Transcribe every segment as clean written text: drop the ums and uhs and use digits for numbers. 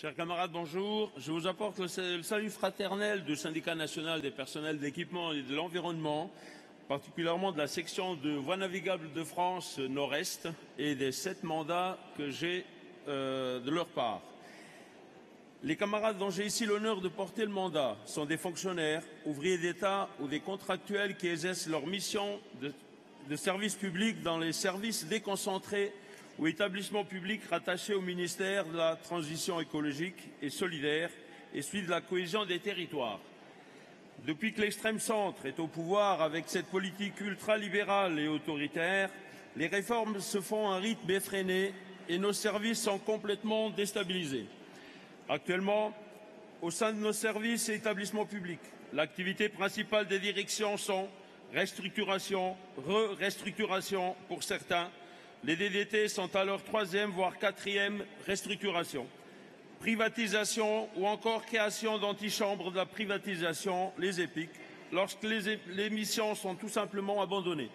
Chers camarades, bonjour. Je vous apporte le salut fraternel du Syndicat national des personnels d'équipement et de l'environnement, particulièrement de la section de voies navigables de France Nord-Est et des 7 mandats que j'ai de leur part. Les camarades dont j'ai ici l'honneur de porter le mandat sont des fonctionnaires, ouvriers d'État ou des contractuels qui exercent leur mission de service public dans les services déconcentrés ou établissements publics rattachés au ministère de la Transition écologique et solidaire et celui de la cohésion des territoires. Depuis que l'extrême centre est au pouvoir avec cette politique ultralibérale et autoritaire, les réformes se font à un rythme effréné et nos services sont complètement déstabilisés. Actuellement, au sein de nos services et établissements publics, l'activité principale des directions sont restructuration, re-restructuration pour certains. Les DDT sont à leur 3e, voire 4e restructuration. Privatisation ou encore création d'antichambres de la privatisation, les EPIC, lorsque les missions sont tout simplement abandonnées.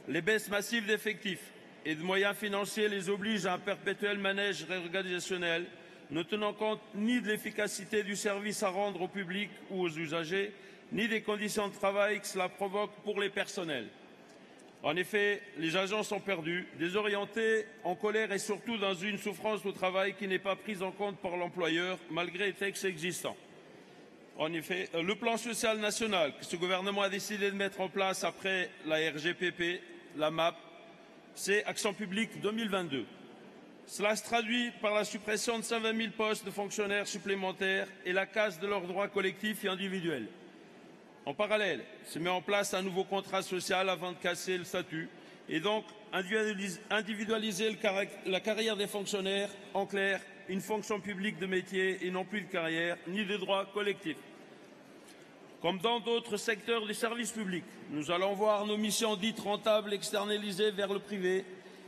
Les baisses massives d'effectifs et de moyens financiers les obligent à un perpétuel manège réorganisationnel, ne tenant compte ni de l'efficacité du service à rendre au public ou aux usagers, ni des conditions de travail que cela provoque pour les personnels. En effet, les agents sont perdus, désorientés, en colère et surtout dans une souffrance au travail qui n'est pas prise en compte par l'employeur malgré les textes existants. En effet, le plan social national que ce gouvernement a décidé de mettre en place après la RGPP, la MAP, c'est Action publique 2022. Cela se traduit par la suppression de 120 000 postes de fonctionnaires supplémentaires et la casse de leurs droits collectifs et individuels. En parallèle, se met en place un nouveau contrat social avant de casser le statut et donc individualiser la carrière des fonctionnaires, en clair, une fonction publique de métier et non plus de carrière ni de droits collectifs. Comme dans d'autres secteurs du service public, nous allons voir nos missions dites rentables externalisées vers le privé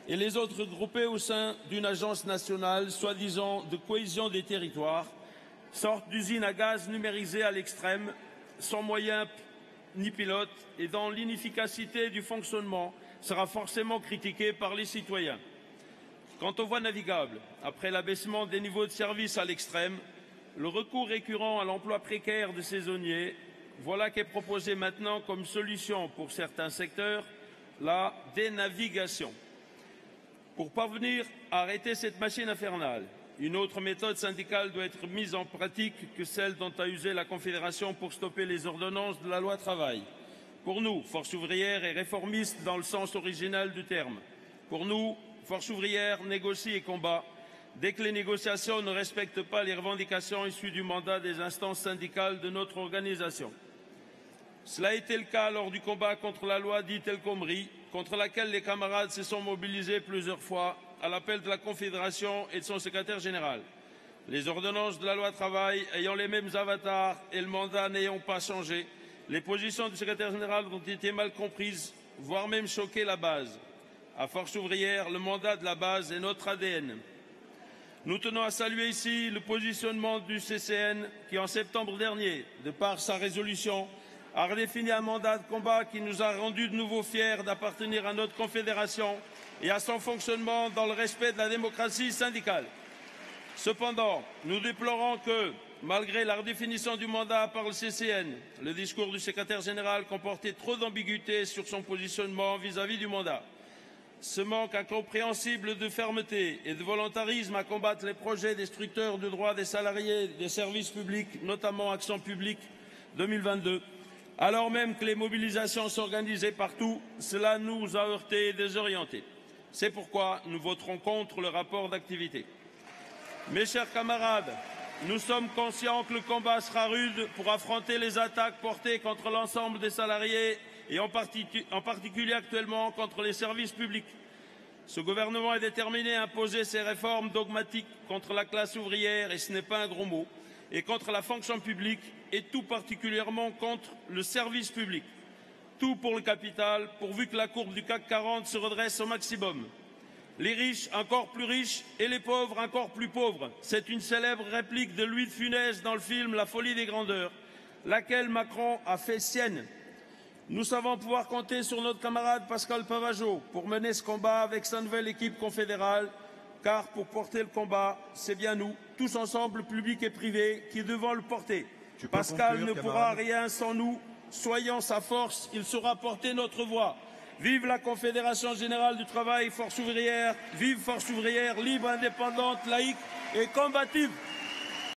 et les autres groupées au sein d'une agence nationale, soi-disant de cohésion des territoires, sorte d'usine à gaz numérisée à l'extrême, sans moyens ni pilote et dont l'inefficacité du fonctionnement sera forcément critiquée par les citoyens. Quant aux voies navigables, après l'abaissement des niveaux de service à l'extrême, le recours récurrent à l'emploi précaire de saisonniers, voilà qu'est proposé maintenant comme solution pour certains secteurs la dénavigation. Pour parvenir à arrêter cette machine infernale, une autre méthode syndicale doit être mise en pratique que celle dont a usé la Confédération pour stopper les ordonnances de la loi travail. Pour nous, force ouvrière et réformiste dans le sens original du terme. Pour nous, force ouvrière négocie et combat dès que les négociations ne respectent pas les revendications issues du mandat des instances syndicales de notre organisation. Cela a été le cas lors du combat contre la loi dite El Khomri, contre laquelle les camarades se sont mobilisés plusieurs fois à l'appel de la Confédération et de son secrétaire général. Les ordonnances de la loi travail ayant les mêmes avatars et le mandat n'ayant pas changé, les positions du secrétaire général ont été mal comprises, voire même choqué la base. À force ouvrière, le mandat de la base est notre ADN. Nous tenons à saluer ici le positionnement du CCN qui, en septembre dernier, de par sa résolution, a redéfini un mandat de combat qui nous a rendus de nouveau fiers d'appartenir à notre confédération et à son fonctionnement dans le respect de la démocratie syndicale. Cependant, nous déplorons que, malgré la redéfinition du mandat par le CCN, le discours du secrétaire général comportait trop d'ambiguïté sur son positionnement vis-à-vis du mandat. Ce manque incompréhensible de fermeté et de volontarisme à combattre les projets destructeurs de droits des salariés des services publics, notamment Action publique 2022, alors même que les mobilisations s'organisaient partout, cela nous a heurtés et désorientés. C'est pourquoi nous voterons contre le rapport d'activité. Mes chers camarades, nous sommes conscients que le combat sera rude pour affronter les attaques portées contre l'ensemble des salariés et en particulier actuellement contre les services publics. Ce gouvernement est déterminé à imposer ses réformes dogmatiques contre la classe ouvrière, et ce n'est pas un gros mot, et contre la fonction publique, et tout particulièrement contre le service public. Tout pour le capital, pourvu que la courbe du CAC 40 se redresse au maximum. Les riches encore plus riches et les pauvres encore plus pauvres. C'est une célèbre réplique de Louis de Funès dans le film La folie des grandeurs, laquelle Macron a fait sienne. Nous savons pouvoir compter sur notre camarade Pascal Pavageau pour mener ce combat avec sa nouvelle équipe confédérale car pour porter le combat, c'est bien nous, tous ensemble, public et privé, qui devons le porter. Pascal conclure, ne pourra rien sans nous. Soyons sa force, il saura porter notre voix. Vive la Confédération Générale du Travail, Force Ouvrière, vive Force Ouvrière, libre, indépendante, laïque et combative.